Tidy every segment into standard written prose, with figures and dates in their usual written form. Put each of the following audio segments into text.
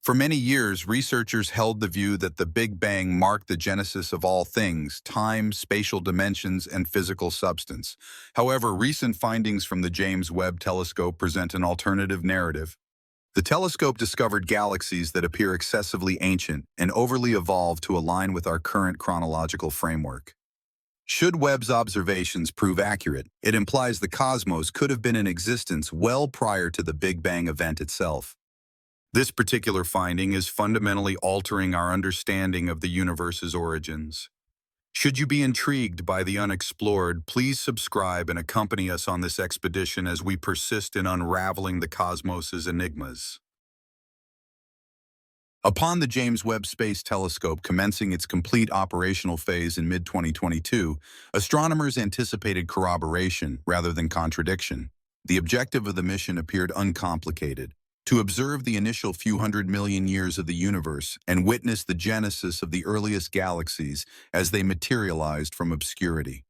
For many years, researchers held the view that the Big Bang marked the genesis of all things, time, spatial dimensions, and physical substance. However, recent findings from the James Webb Telescope present an alternative narrative. The telescope discovered galaxies that appear excessively ancient and overly evolved to align with our current chronological framework. Should Webb's observations prove accurate, it implies the cosmos could have been in existence well prior to the Big Bang event itself. This particular finding is fundamentally altering our understanding of the universe's origins. Should you be intrigued by the unexplored, please subscribe and accompany us on this expedition as we persist in unraveling the cosmos's enigmas. Upon the James Webb Space Telescope commencing its complete operational phase in mid-2022, astronomers anticipated corroboration rather than contradiction. The objective of the mission appeared uncomplicated: to observe the initial few hundred million years of the universe and witness the genesis of the earliest galaxies as they materialized from obscurity.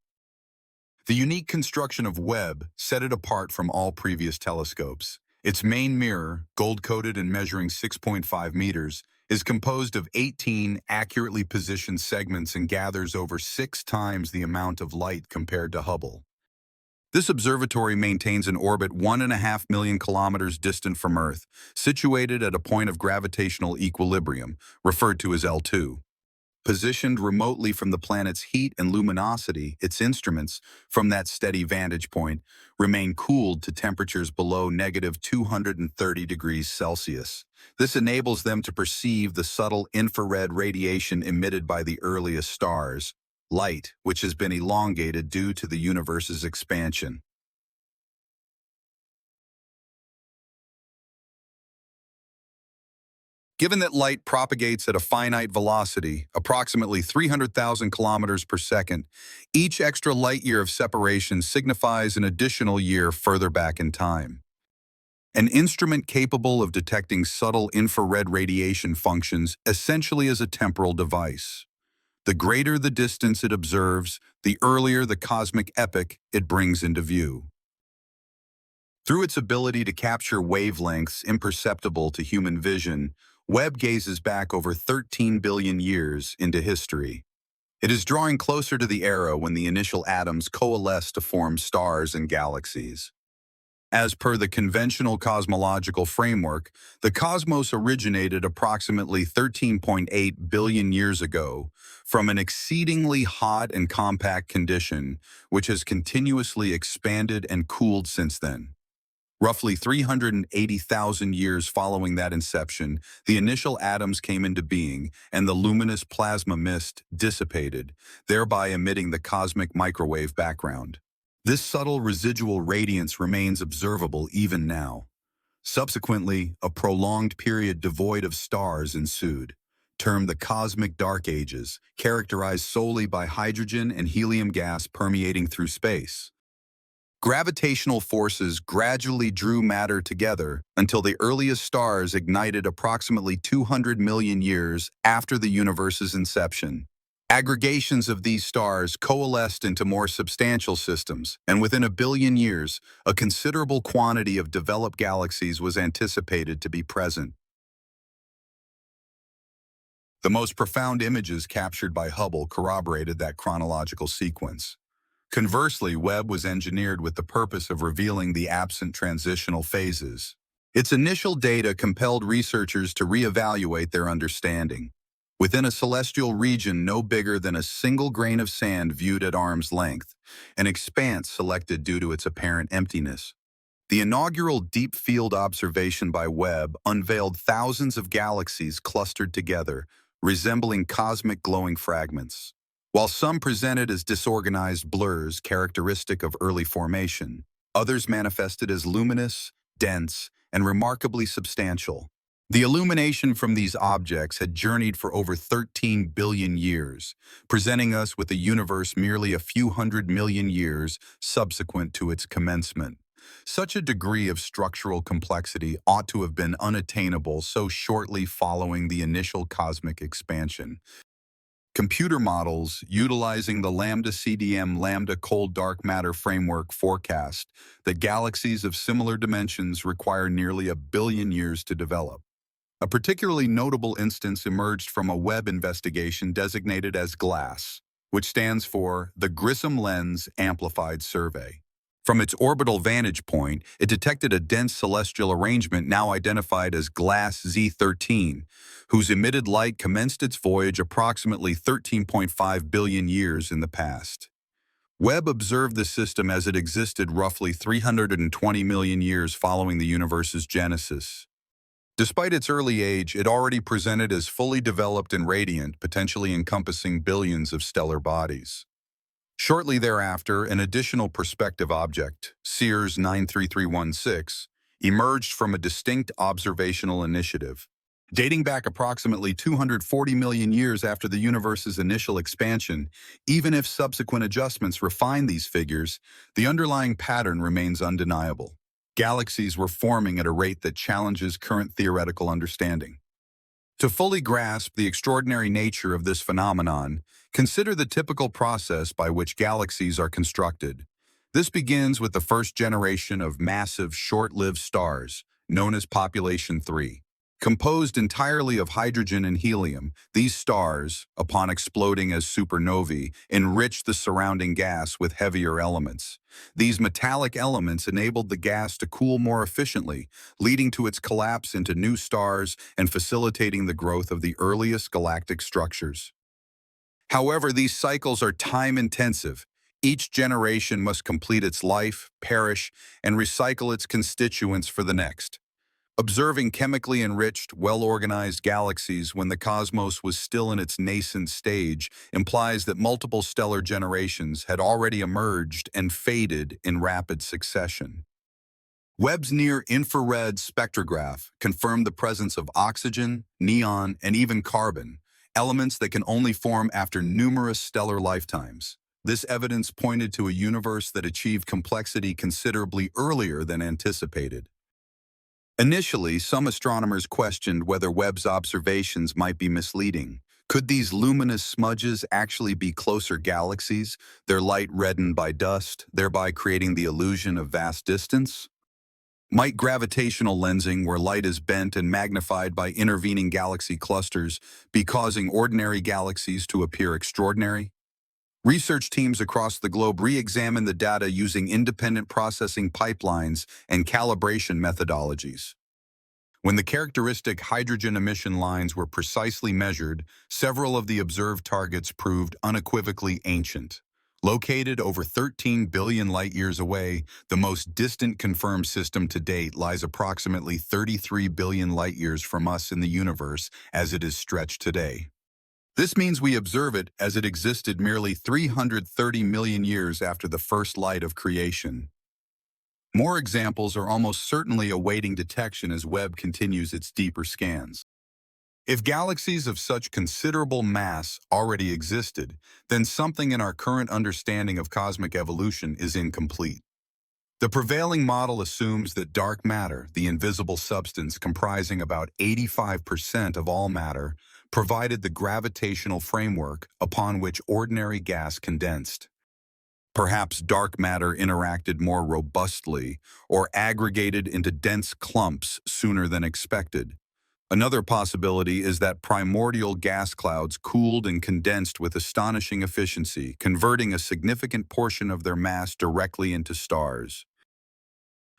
The unique construction of Webb set it apart from all previous telescopes. Its main mirror, gold-coated and measuring 6.5 meters, is composed of 18 accurately positioned segments and gathers over 6 times the amount of light compared to Hubble. This observatory maintains an orbit 1.5 million kilometers distant from Earth, situated at a point of gravitational equilibrium, referred to as L2. Positioned remotely from the planet's heat and luminosity, its instruments, from that steady vantage point, remain cooled to temperatures below negative 230 degrees Celsius. This enables them to perceive the subtle infrared radiation emitted by the earliest stars, light, which has been elongated due to the universe's expansion. Given that light propagates at a finite velocity, approximately 300,000 kilometers per second, each extra light year of separation signifies an additional year further back in time. An instrument capable of detecting subtle infrared radiation functions essentially as a temporal device. The greater the distance it observes, the earlier the cosmic epoch it brings into view. Through its ability to capture wavelengths imperceptible to human vision, Webb gazes back over 13 billion years into history. It is drawing closer to the era when the initial atoms coalesce to form stars and galaxies. As per the conventional cosmological framework, the cosmos originated approximately 13.8 billion years ago from an exceedingly hot and compact condition, which has continuously expanded and cooled since then. Roughly 380,000 years following that inception, the initial atoms came into being and the luminous plasma mist dissipated, thereby emitting the cosmic microwave background. This subtle residual radiance remains observable even now. Subsequently, a prolonged period devoid of stars ensued, termed the Cosmic Dark Ages, characterized solely by hydrogen and helium gas permeating through space. Gravitational forces gradually drew matter together until the earliest stars ignited approximately 200 million years after the universe's inception. Aggregations of these stars coalesced into more substantial systems, and within a billion years, a considerable quantity of developed galaxies was anticipated to be present. The most profound images captured by Hubble corroborated that chronological sequence. Conversely, Webb was engineered with the purpose of revealing the absent transitional phases. Its initial data compelled researchers to reevaluate their understanding. Within a celestial region no bigger than a single grain of sand viewed at arm's length, an expanse selected due to its apparent emptiness. The inaugural deep field observation by Webb unveiled thousands of galaxies clustered together, resembling cosmic glowing fragments. While some presented as disorganized blurs characteristic of early formation, others manifested as luminous, dense, and remarkably substantial. The illumination from these objects had journeyed for over 13 billion years, presenting us with a universe merely a few hundred million years subsequent to its commencement. Such a degree of structural complexity ought to have been unattainable so shortly following the initial cosmic expansion. Computer models utilizing the lambda-CDM lambda cold dark matter framework forecast that galaxies of similar dimensions require nearly a billion years to develop. A particularly notable instance emerged from a Webb investigation designated as GLASS, which stands for the Grissom Lens Amplified Survey. From its orbital vantage point, it detected a dense celestial arrangement now identified as GLASS Z13, whose emitted light commenced its voyage approximately 13.5 billion years in the past. Webb observed the system as it existed roughly 320 million years following the universe's genesis. Despite its early age, it already presented as fully developed and radiant, potentially encompassing billions of stellar bodies. Shortly thereafter, an additional perspective object, Sears 93316, emerged from a distinct observational initiative. Dating back approximately 240 million years after the universe's initial expansion, even if subsequent adjustments refine these figures, the underlying pattern remains undeniable. Galaxies were forming at a rate that challenges current theoretical understanding. To fully grasp the extraordinary nature of this phenomenon, consider the typical process by which galaxies are constructed. This begins with the first generation of massive, short-lived stars, known as Population 3. Composed entirely of hydrogen and helium, these stars, upon exploding as supernovae, enrich the surrounding gas with heavier elements. These metallic elements enabled the gas to cool more efficiently, leading to its collapse into new stars and facilitating the growth of the earliest galactic structures. However, these cycles are time-intensive. Each generation must complete its life, perish, and recycle its constituents for the next. Observing chemically enriched, well-organized galaxies when the cosmos was still in its nascent stage implies that multiple stellar generations had already emerged and faded in rapid succession. Webb's near-infrared spectrograph confirmed the presence of oxygen, neon, and even carbon, elements that can only form after numerous stellar lifetimes. This evidence pointed to a universe that achieved complexity considerably earlier than anticipated. Initially, some astronomers questioned whether Webb's observations might be misleading. Could these luminous smudges actually be closer galaxies, their light reddened by dust, thereby creating the illusion of vast distance? Might gravitational lensing, where light is bent and magnified by intervening galaxy clusters, be causing ordinary galaxies to appear extraordinary? Research teams across the globe re-examine the data using independent processing pipelines and calibration methodologies. When the characteristic hydrogen emission lines were precisely measured, several of the observed targets proved unequivocally ancient. Located over 13 billion light-years away, the most distant confirmed system to date lies approximately 33 billion light-years from us in the universe as it is stretched today. This means we observe it as it existed merely 330 million years after the first light of creation. More examples are almost certainly awaiting detection as Webb continues its deeper scans. If galaxies of such considerable mass already existed, then something in our current understanding of cosmic evolution is incomplete. The prevailing model assumes that dark matter, the invisible substance comprising about 85% of all matter, provided the gravitational framework upon which ordinary gas condensed. Perhaps dark matter interacted more robustly or aggregated into dense clumps sooner than expected. Another possibility is that primordial gas clouds cooled and condensed with astonishing efficiency, converting a significant portion of their mass directly into stars.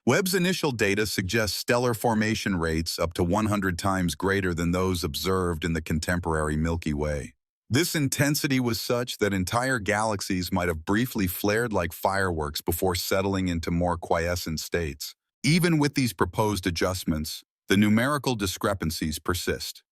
Webb's initial data suggests stellar formation rates up to 100 times greater than those observed in the contemporary Milky Way. This intensity was such that entire galaxies might have briefly flared like fireworks before settling into more quiescent states. Even with these proposed adjustments, the numerical discrepancies persist.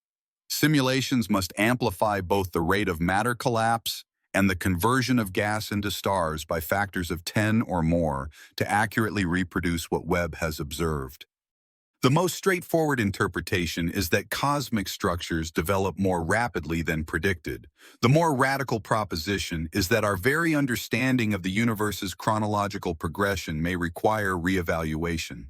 Simulations must amplify both the rate of matter collapse and the conversion of gas into stars by factors of 10 or more to accurately reproduce what Webb has observed. The most straightforward interpretation is that cosmic structures develop more rapidly than predicted. The more radical proposition is that our very understanding of the universe's chronological progression may require reevaluation.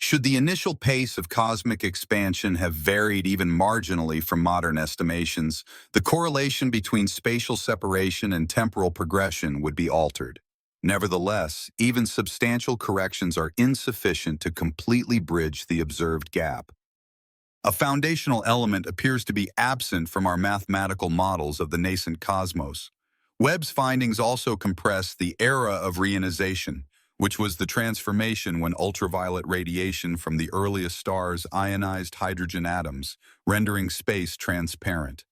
Should the initial pace of cosmic expansion have varied even marginally from modern estimations, the correlation between spatial separation and temporal progression would be altered. Nevertheless, even substantial corrections are insufficient to completely bridge the observed gap. A foundational element appears to be absent from our mathematical models of the nascent cosmos. Webb's findings also compress the era of reionization, which was the transformation when ultraviolet radiation from the earliest stars ionized hydrogen atoms, rendering space transparent.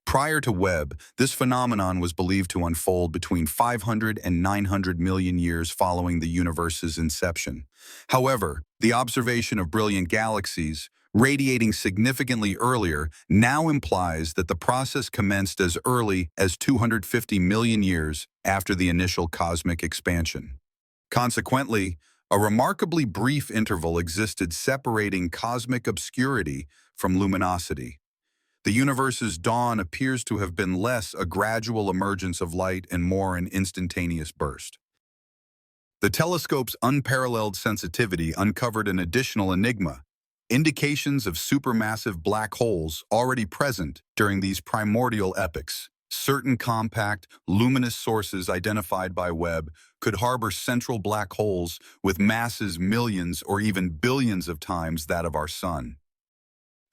Prior to Webb, this phenomenon was believed to unfold between 500 and 900 million years following the universe's inception. However, the observation of brilliant galaxies, radiating significantly earlier, now implies that the process commenced as early as 250 million years after the initial cosmic expansion. Consequently, a remarkably brief interval existed separating cosmic obscurity from luminosity. The universe's dawn appears to have been less a gradual emergence of light and more an instantaneous burst. The telescope's unparalleled sensitivity uncovered an additional enigma, indications of supermassive black holes already present during these primordial epochs. Certain compact, luminous sources identified by Webb could harbor central black holes with masses millions or even billions of times that of our Sun.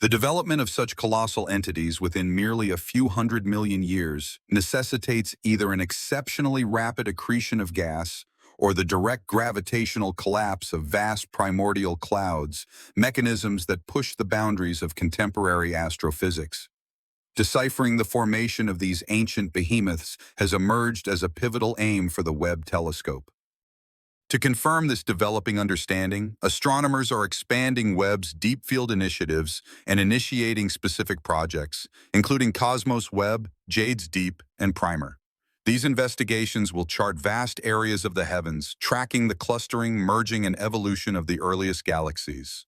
The development of such colossal entities within merely a few 100 million years necessitates either an exceptionally rapid accretion of gas or the direct gravitational collapse of vast primordial clouds, mechanisms that push the boundaries of contemporary astrophysics. Deciphering the formation of these ancient behemoths has emerged as a pivotal aim for the Webb telescope. To confirm this developing understanding, astronomers are expanding Webb's deep field initiatives and initiating specific projects, including Cosmos Webb, Jade's Deep, and Primer. These investigations will chart vast areas of the heavens, tracking the clustering, merging, and evolution of the earliest galaxies.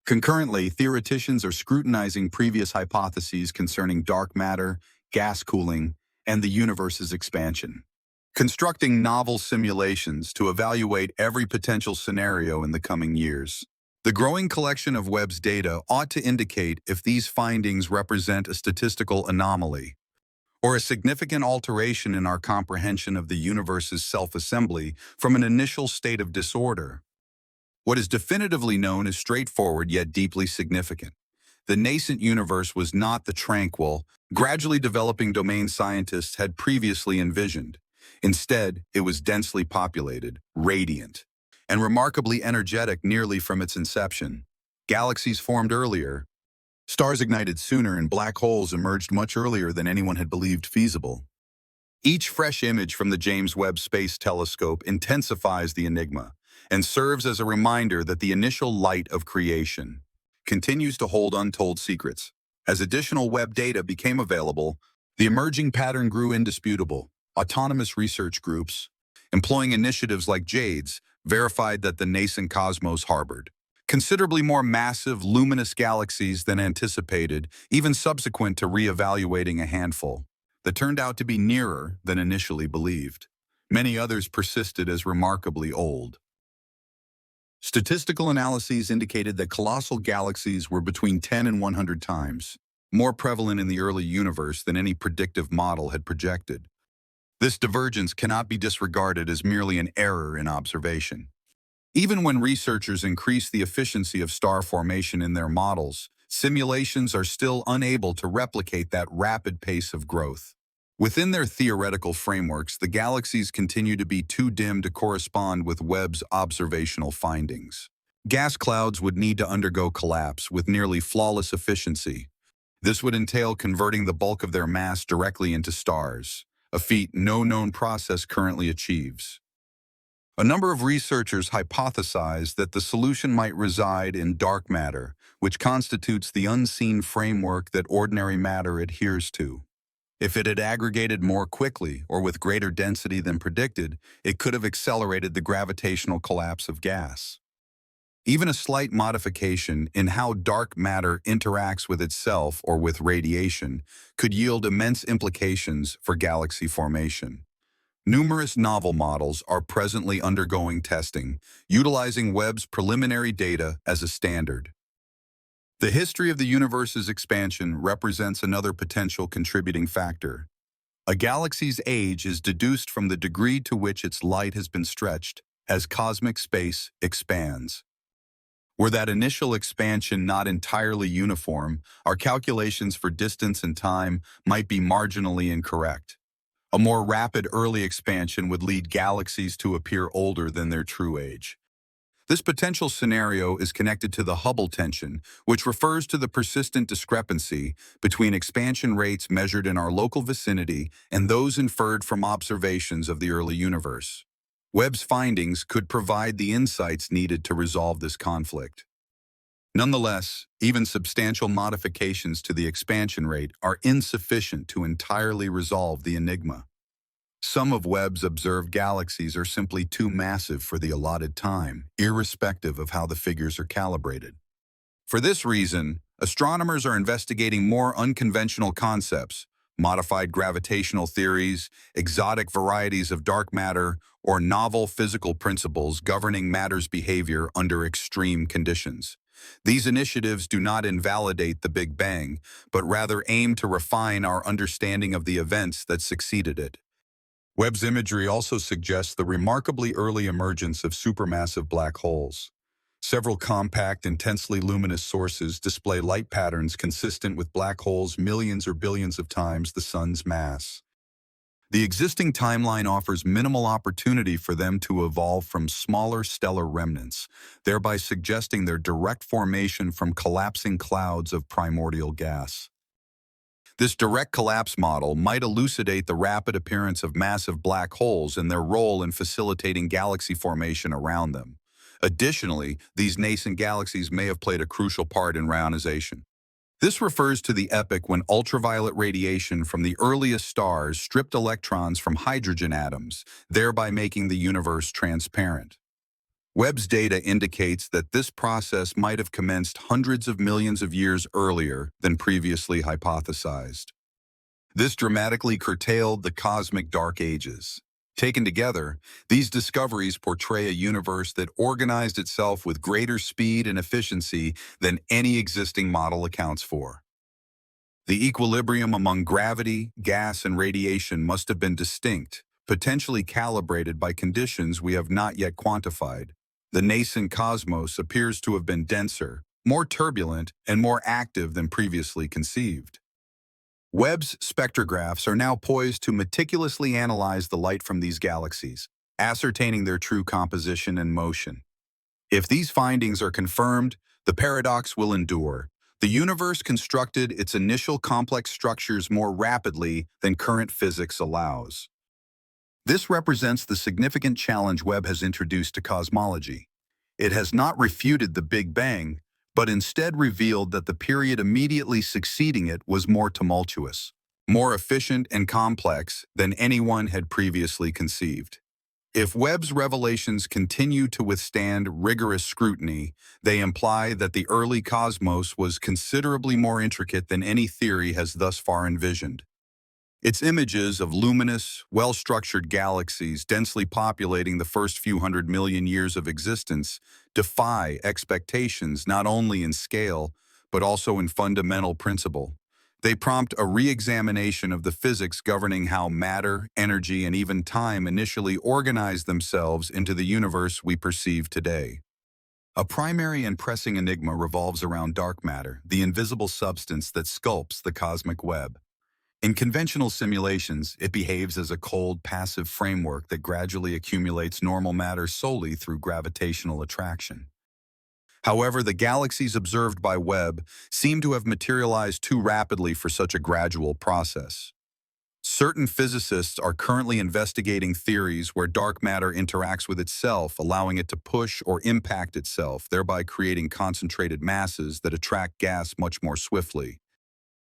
Concurrently, theoreticians are scrutinizing previous hypotheses concerning dark matter, gas cooling, and the universe's expansion, constructing novel simulations to evaluate every potential scenario in the coming years. The growing collection of Webb's data ought to indicate if these findings represent a statistical anomaly or a significant alteration in our comprehension of the universe's self-assembly from an initial state of disorder. What is definitively known is straightforward yet deeply significant. The nascent universe was not the tranquil, gradually developing domain scientists had previously envisioned. Instead, it was densely populated, radiant, and remarkably energetic nearly from its inception. Galaxies formed earlier, stars ignited sooner, and black holes emerged much earlier than anyone had believed feasible. Each fresh image from the James Webb Space Telescope intensifies the enigma and serves as a reminder that the initial light of creation continues to hold untold secrets. As additional Webb data became available, the emerging pattern grew indisputable. Autonomous research groups, employing initiatives like Jade's, verified that the nascent cosmos harbored considerably more massive, luminous galaxies than anticipated, even subsequent to re-evaluating a handful that turned out to be nearer than initially believed. Many others persisted as remarkably old. Statistical analyses indicated that colossal galaxies were between 10 and 100 times more prevalent in the early universe than any predictive model had projected. This divergence cannot be disregarded as merely an error in observation. Even when researchers increase the efficiency of star formation in their models, simulations are still unable to replicate that rapid pace of growth. Within their theoretical frameworks, the galaxies continue to be too dim to correspond with Webb's observational findings. Gas clouds would need to undergo collapse with nearly flawless efficiency. This would entail converting the bulk of their mass directly into stars, a feat no known process currently achieves. A number of researchers hypothesized that the solution might reside in dark matter, which constitutes the unseen framework that ordinary matter adheres to. If it had aggregated more quickly or with greater density than predicted, it could have accelerated the gravitational collapse of gas. Even a slight modification in how dark matter interacts with itself or with radiation could yield immense implications for galaxy formation. Numerous novel models are presently undergoing testing, utilizing Webb's preliminary data as a standard. The history of the universe's expansion represents another potential contributing factor. A galaxy's age is deduced from the degree to which its light has been stretched as cosmic space expands. Were that initial expansion not entirely uniform, our calculations for distance and time might be marginally incorrect. A more rapid early expansion would lead galaxies to appear older than their true age. This potential scenario is connected to the Hubble tension, which refers to the persistent discrepancy between expansion rates measured in our local vicinity and those inferred from observations of the early universe. Webb's findings could provide the insights needed to resolve this conflict. Nonetheless, even substantial modifications to the expansion rate are insufficient to entirely resolve the enigma. Some of Webb's observed galaxies are simply too massive for the allotted time, irrespective of how the figures are calibrated. For this reason, astronomers are investigating more unconventional concepts, modified gravitational theories, exotic varieties of dark matter, or novel physical principles governing matter's behavior under extreme conditions. These initiatives do not invalidate the Big Bang, but rather aim to refine our understanding of the events that succeeded it. Webb's imagery also suggests the remarkably early emergence of supermassive black holes. Several compact, intensely luminous sources display light patterns consistent with black holes millions or billions of times the sun's mass. The existing timeline offers minimal opportunity for them to evolve from smaller stellar remnants, thereby suggesting their direct formation from collapsing clouds of primordial gas. This direct collapse model might elucidate the rapid appearance of massive black holes and their role in facilitating galaxy formation around them. Additionally, these nascent galaxies may have played a crucial part in ionization. This refers to the epoch when ultraviolet radiation from the earliest stars stripped electrons from hydrogen atoms, thereby making the universe transparent. Webb's data indicates that this process might have commenced hundreds of millions of years earlier than previously hypothesized. This dramatically curtailed the cosmic dark ages. Taken together, these discoveries portray a universe that organized itself with greater speed and efficiency than any existing model accounts for. The equilibrium among gravity, gas, and radiation must have been distinct, potentially calibrated by conditions we have not yet quantified. The nascent cosmos appears to have been denser, more turbulent, and more active than previously conceived. Webb's spectrographs are now poised to meticulously analyze the light from these galaxies, ascertaining their true composition and motion. If these findings are confirmed, the paradox will endure. The universe constructed its initial complex structures more rapidly than current physics allows. This represents the significant challenge Webb has introduced to cosmology. It has not refuted the Big Bang, but instead revealed that the period immediately succeeding it was more tumultuous, more efficient and complex than anyone had previously conceived. If Webb's revelations continue to withstand rigorous scrutiny, they imply that the early cosmos was considerably more intricate than any theory has thus far envisioned. Its images of luminous, well-structured galaxies densely populating the first few 100 million years of existence defy expectations not only in scale, but also in fundamental principle. They prompt a re-examination of the physics governing how matter, energy, and even time initially organized themselves into the universe we perceive today. A primary and pressing enigma revolves around dark matter, the invisible substance that sculpts the cosmic web. In conventional simulations, it behaves as a cold, passive framework that gradually accumulates normal matter solely through gravitational attraction. However, the galaxies observed by Webb seem to have materialized too rapidly for such a gradual process. Certain physicists are currently investigating theories where dark matter interacts with itself, allowing it to push or impact itself, thereby creating concentrated masses that attract gas much more swiftly.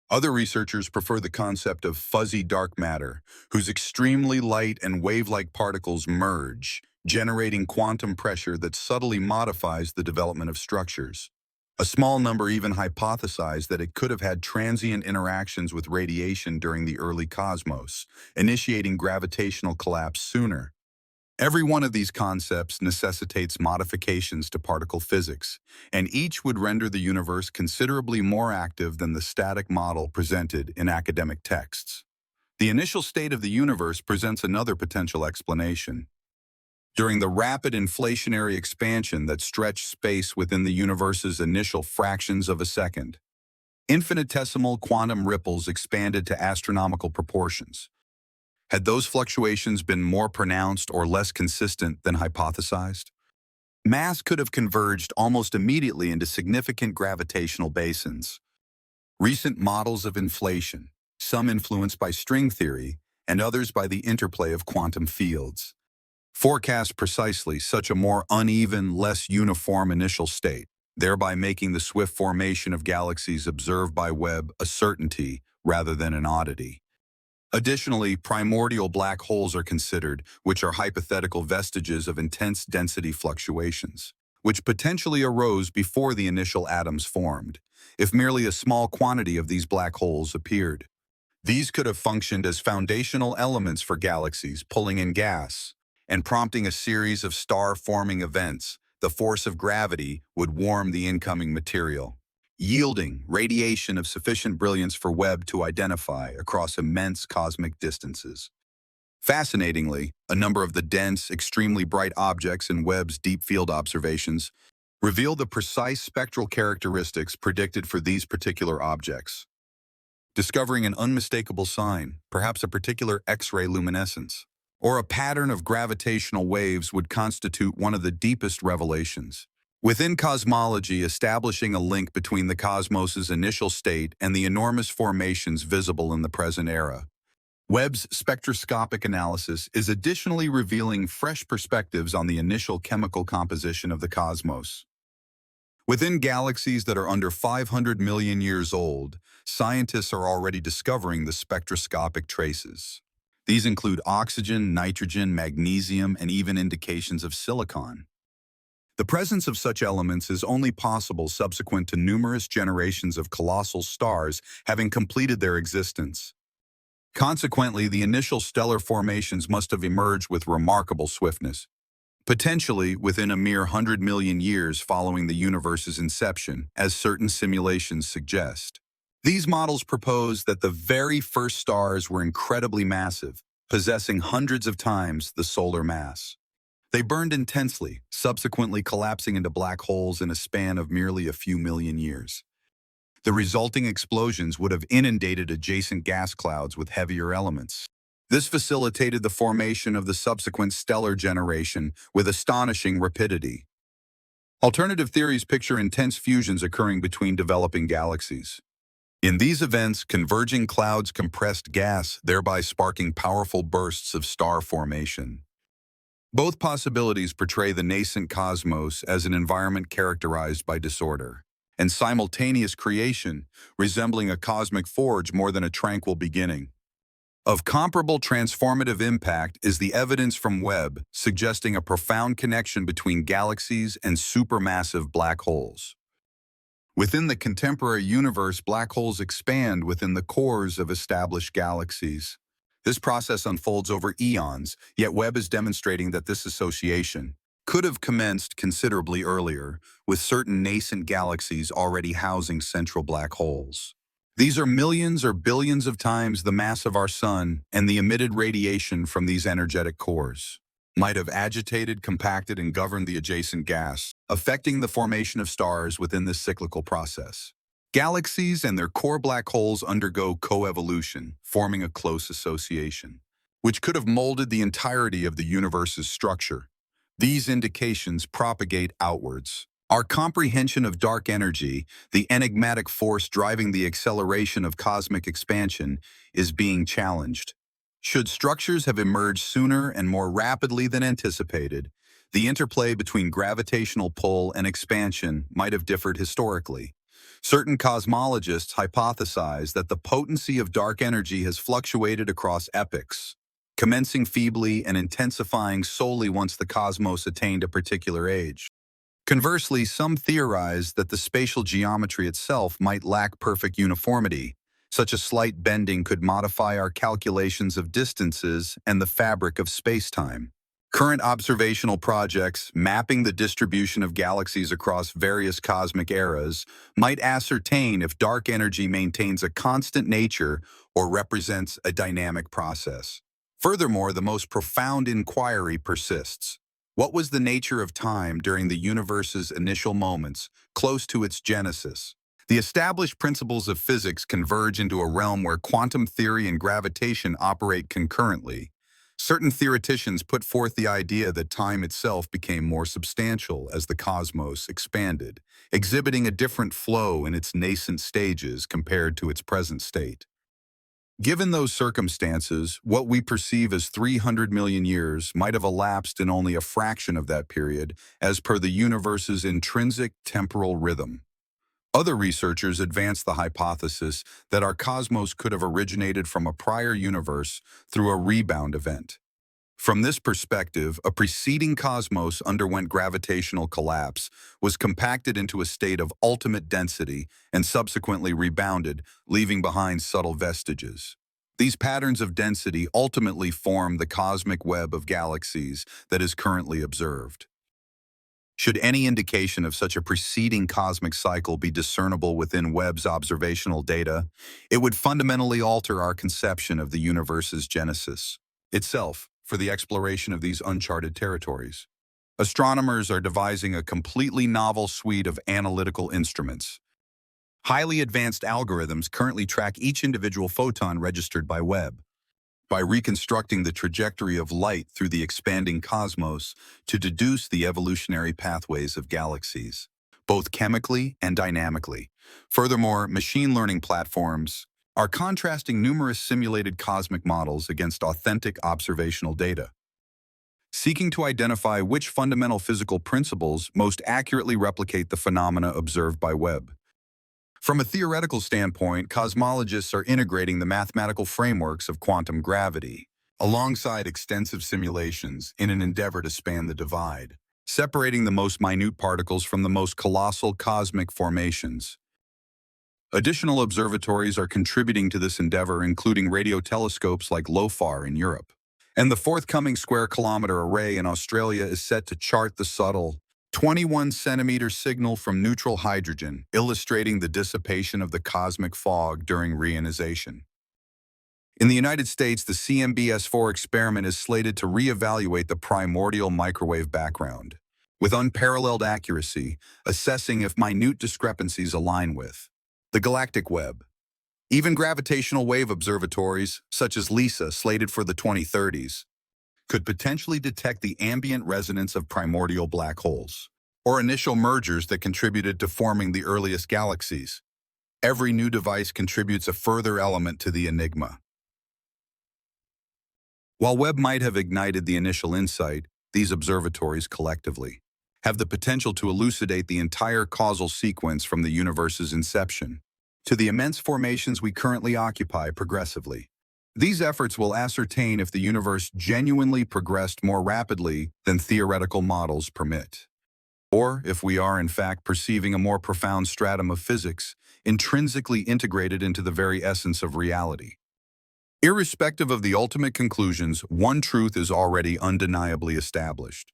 Other researchers prefer the concept of fuzzy dark matter, whose extremely light and wave-like particles merge, generating quantum pressure that subtly modifies the development of structures. A small number even hypothesize that it could have had transient interactions with radiation during the early cosmos, initiating gravitational collapse sooner. Every one of these concepts necessitates modifications to particle physics, and each would render the universe considerably more active than the static model presented in academic texts. The initial state of the universe presents another potential explanation. During the rapid inflationary expansion that stretched space within the universe's initial fractions of a second, infinitesimal quantum ripples expanded to astronomical proportions. Had those fluctuations been more pronounced or less consistent than hypothesized, mass could have converged almost immediately into significant gravitational basins. Recent models of inflation, some influenced by string theory and others by the interplay of quantum fields, forecast precisely such a more uneven, less uniform initial state, thereby making the swift formation of galaxies observed by Webb a certainty rather than an oddity. Additionally, primordial black holes are considered, which are hypothetical vestiges of intense density fluctuations, which potentially arose before the initial atoms formed, if merely a small quantity of these black holes appeared. These could have functioned as foundational elements for galaxies, pulling in gas and prompting a series of star-forming events. The force of gravity would warm the incoming material, yielding radiation of sufficient brilliance for Webb to identify across immense cosmic distances. Fascinatingly, a number of the dense, extremely bright objects in Webb's deep field observations reveal the precise spectral characteristics predicted for these particular objects, discovering an unmistakable sign, perhaps a particular X-ray luminescence, or a pattern of gravitational waves would constitute one of the deepest revelations. Within cosmology, establishing a link between the cosmos's initial state and the enormous formations visible in the present era. Webb's spectroscopic analysis is additionally revealing fresh perspectives on the initial chemical composition of the cosmos. Within galaxies that are under 500 million years old, scientists are already discovering the spectroscopic traces. These include oxygen, nitrogen, magnesium, and even indications of silicon. The presence of such elements is only possible subsequent to numerous generations of colossal stars having completed their existence. Consequently, the initial stellar formations must have emerged with remarkable swiftness, potentially within a mere 100 million years following the universe's inception, as certain simulations suggest. These models propose that the very first stars were incredibly massive, possessing hundreds of times the solar mass. They burned intensely, subsequently collapsing into black holes in a span of merely a few million years. The resulting explosions would have inundated adjacent gas clouds with heavier elements. This facilitated the formation of the subsequent stellar generation with astonishing rapidity. Alternative theories picture intense fusions occurring between developing galaxies. In these events, converging clouds compressed gas, thereby sparking powerful bursts of star formation. Both possibilities portray the nascent cosmos as an environment characterized by disorder and simultaneous creation, resembling a cosmic forge more than a tranquil beginning. Of comparable transformative impact is the evidence from Webb suggesting a profound connection between galaxies and supermassive black holes. Within the contemporary universe, black holes expand within the cores of established galaxies. This process unfolds over eons, yet Webb is demonstrating that this association could have commenced considerably earlier, with certain nascent galaxies already housing central black holes. These are millions or billions of times the mass of our Sun, and the emitted radiation from these energetic cores might have agitated, compacted, and governed the adjacent gas, affecting the formation of stars within this cyclical process. Galaxies and their core black holes undergo coevolution, forming a close association, which could have molded the entirety of the universe's structure. These indications propagate outwards. Our comprehension of dark energy, the enigmatic force driving the acceleration of cosmic expansion, is being challenged. Should structures have emerged sooner and more rapidly than anticipated, the interplay between gravitational pull and expansion might have differed historically. Certain cosmologists hypothesize that the potency of dark energy has fluctuated across epochs, commencing feebly and intensifying solely once the cosmos attained a particular age. Conversely, some theorize that the spatial geometry itself might lack perfect uniformity. Such a slight bending could modify our calculations of distances and the fabric of space-time. Current observational projects, mapping the distribution of galaxies across various cosmic eras, might ascertain if dark energy maintains a constant nature or represents a dynamic process. Furthermore, the most profound inquiry persists. What was the nature of time during the universe's initial moments, close to its genesis? The established principles of physics converge into a realm where quantum theory and gravitation operate concurrently. Certain theoreticians put forth the idea that time itself became more substantial as the cosmos expanded, exhibiting a different flow in its nascent stages compared to its present state. Given those circumstances, what we perceive as 300 million years might have elapsed in only a fraction of that period, as per the universe's intrinsic temporal rhythm. Other researchers advance the hypothesis that our cosmos could have originated from a prior universe through a rebound event. From this perspective, a preceding cosmos underwent gravitational collapse, was compacted into a state of ultimate density, and subsequently rebounded, leaving behind subtle vestiges. These patterns of density ultimately form the cosmic web of galaxies that is currently observed. Should any indication of such a preceding cosmic cycle be discernible within Webb's observational data, it would fundamentally alter our conception of the universe's genesis itself for the exploration of these uncharted territories. Astronomers are devising a completely novel suite of analytical instruments. Highly advanced algorithms currently track each individual photon registered by Webb, by reconstructing the trajectory of light through the expanding cosmos to deduce the evolutionary pathways of galaxies, both chemically and dynamically. Furthermore, machine learning platforms are contrasting numerous simulated cosmic models against authentic observational data, seeking to identify which fundamental physical principles most accurately replicate the phenomena observed by Webb. From a theoretical standpoint, cosmologists are integrating the mathematical frameworks of quantum gravity alongside extensive simulations in an endeavor to span the divide, separating the most minute particles from the most colossal cosmic formations. Additional observatories are contributing to this endeavor, including radio telescopes like LOFAR in Europe. And the forthcoming square-kilometer array in Australia is set to chart the subtle 21-centimeter signal from neutral hydrogen, illustrating the dissipation of the cosmic fog during reionization. In the United States, the CMBS-4 experiment is slated to reevaluate the primordial microwave background, with unparalleled accuracy, assessing if minute discrepancies align with the galactic web. Even gravitational wave observatories, such as LISA, slated for the 2030s, could potentially detect the ambient resonance of primordial black holes, or initial mergers that contributed to forming the earliest galaxies. Every new device contributes a further element to the enigma. While Webb might have ignited the initial insight, these observatories collectively have the potential to elucidate the entire causal sequence from the universe's inception to the immense formations we currently occupy progressively. These efforts will ascertain if the universe genuinely progressed more rapidly than theoretical models permit, or if we are in fact perceiving a more profound stratum of physics intrinsically integrated into the very essence of reality. Irrespective of the ultimate conclusions, one truth is already undeniably established.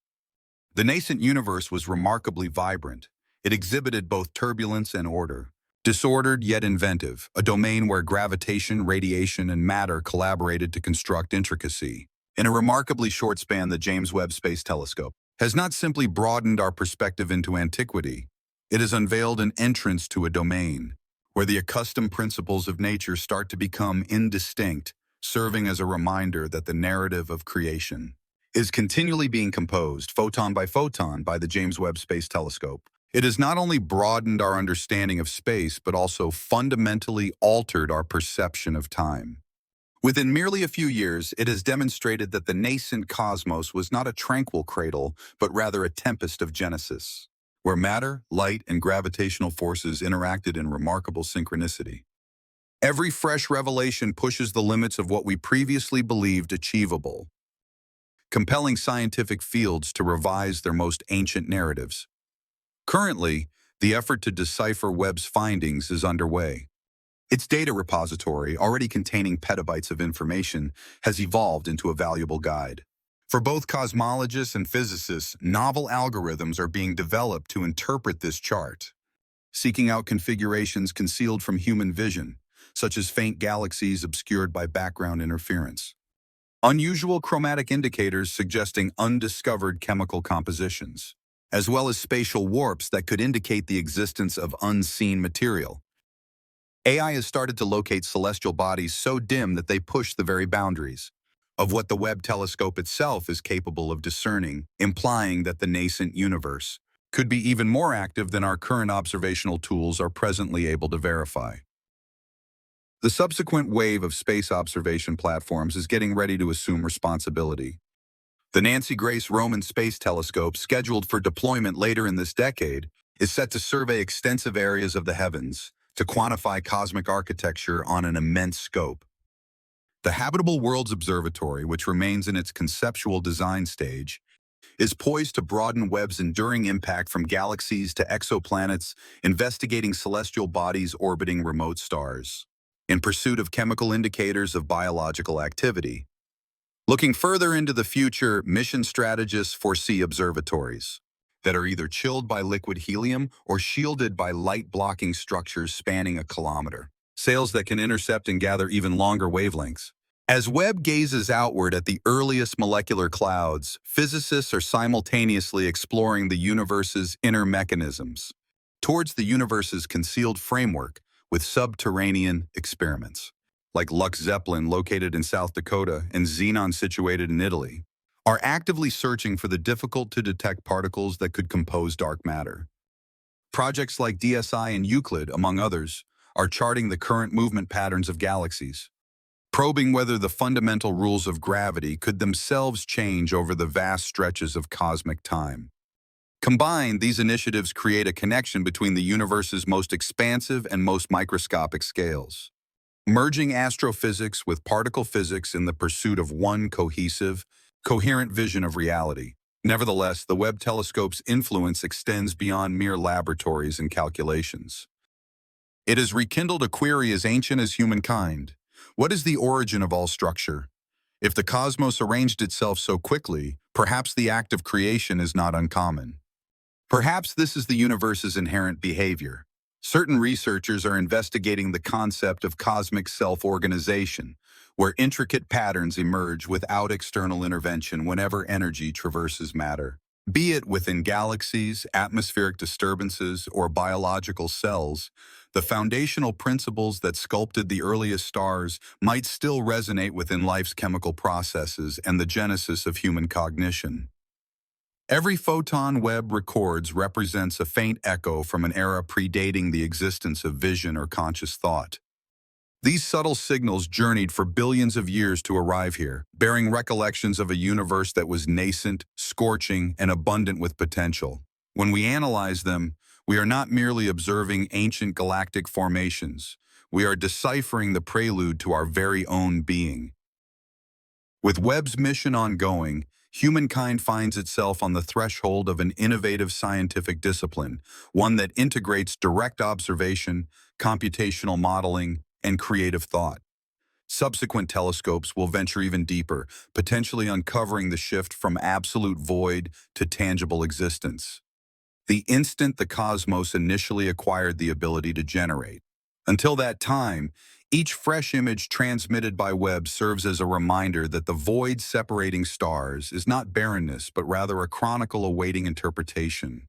The nascent universe was remarkably vibrant. It exhibited both turbulence and order. Disordered yet inventive, a domain where gravitation, radiation, and matter collaborated to construct intricacy. In a remarkably short span, the James Webb Space Telescope has not simply broadened our perspective into antiquity, it has unveiled an entrance to a domain where the accustomed principles of nature start to become indistinct, serving as a reminder that the narrative of creation is continually being composed, photon by the James Webb Space Telescope. It has not only broadened our understanding of space, but also fundamentally altered our perception of time. Within merely a few years, it has demonstrated that the nascent cosmos was not a tranquil cradle, but rather a tempest of genesis, where matter, light, and gravitational forces interacted in remarkable synchronicity. Every fresh revelation pushes the limits of what we previously believed achievable, compelling scientific fields to revise their most ancient narratives. Currently, the effort to decipher Webb's findings is underway. Its data repository, already containing petabytes of information, has evolved into a valuable guide. For both cosmologists and physicists, novel algorithms are being developed to interpret this chart, seeking out configurations concealed from human vision, such as faint galaxies obscured by background interference. unusual chromatic indicators suggesting undiscovered chemical compositions, as well as spatial warps that could indicate the existence of unseen material. AI has started to locate celestial bodies so dim that they push the very boundaries of what the Webb telescope itself is capable of discerning, implying that the nascent universe could be even more active than our current observational tools are presently able to verify. The subsequent wave of space observation platforms is getting ready to assume responsibility. The Nancy Grace Roman Space Telescope, scheduled for deployment later in this decade, is set to survey extensive areas of the heavens to quantify cosmic architecture on an immense scope. The Habitable Worlds Observatory, which remains in its conceptual design stage, is poised to broaden Webb's enduring impact from galaxies to exoplanets, investigating celestial bodies orbiting remote stars, in pursuit of chemical indicators of biological activity. Looking further into the future, mission strategists foresee observatories that are either chilled by liquid helium or shielded by light-blocking structures spanning a kilometer, sails that can intercept and gather even longer wavelengths. As Webb gazes outward at the earliest molecular clouds, physicists are simultaneously exploring the universe's inner mechanisms towards the universe's concealed framework with subterranean experiments, like Lux Zeppelin located in South Dakota and Xenon situated in Italy, are actively searching for the difficult-to-detect particles that could compose dark matter. Projects like DSI and Euclid, among others, are charting the current movement patterns of galaxies, probing whether the fundamental rules of gravity could themselves change over the vast stretches of cosmic time. Combined, these initiatives create a connection between the universe's most expansive and most microscopic scales, merging astrophysics with particle physics in the pursuit of one cohesive, coherent vision of reality. Nevertheless, the Webb telescope's influence extends beyond mere laboratories and calculations. It has rekindled a query as ancient as humankind. What is the origin of all structure? If the cosmos arranged itself so quickly, perhaps the act of creation is not uncommon. Perhaps this is the universe's inherent behavior. Certain researchers are investigating the concept of cosmic self-organization, where intricate patterns emerge without external intervention whenever energy traverses matter. Be it within galaxies, atmospheric disturbances, or biological cells, the foundational principles that sculpted the earliest stars might still resonate within life's chemical processes and the genesis of human cognition. Every photon Webb records represents a faint echo from an era predating the existence of vision or conscious thought. These subtle signals journeyed for billions of years to arrive here, bearing recollections of a universe that was nascent, scorching, and abundant with potential. When we analyze them, we are not merely observing ancient galactic formations. We are deciphering the prelude to our very own being. With Webb's mission ongoing, humankind finds itself on the threshold of an innovative scientific discipline, one that integrates direct observation, computational modeling, and creative thought. Subsequent telescopes will venture even deeper, potentially uncovering the shift from absolute void to tangible existence. The instant the cosmos initially acquired the ability to generate. Until that time, each fresh image transmitted by Webb serves as a reminder that the void separating stars is not barrenness, but rather a chronicle awaiting interpretation.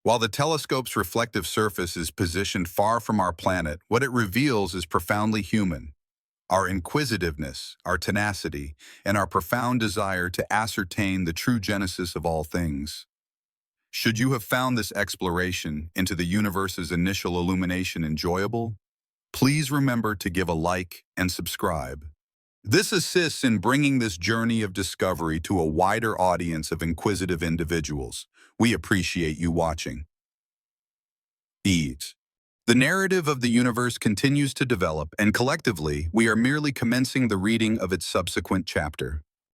While the telescope's reflective surface is positioned far from our planet, what it reveals is profoundly human. Our inquisitiveness, our tenacity, and our profound desire to ascertain the true genesis of all things. Should you have found this exploration into the universe's initial illumination enjoyable, please remember to give a like and subscribe. This assists in bringing this journey of discovery to a wider audience of inquisitive individuals. We appreciate you watching. Eat. The narrative of the universe continues to develop, and collectively, we are merely commencing the reading of its subsequent chapter.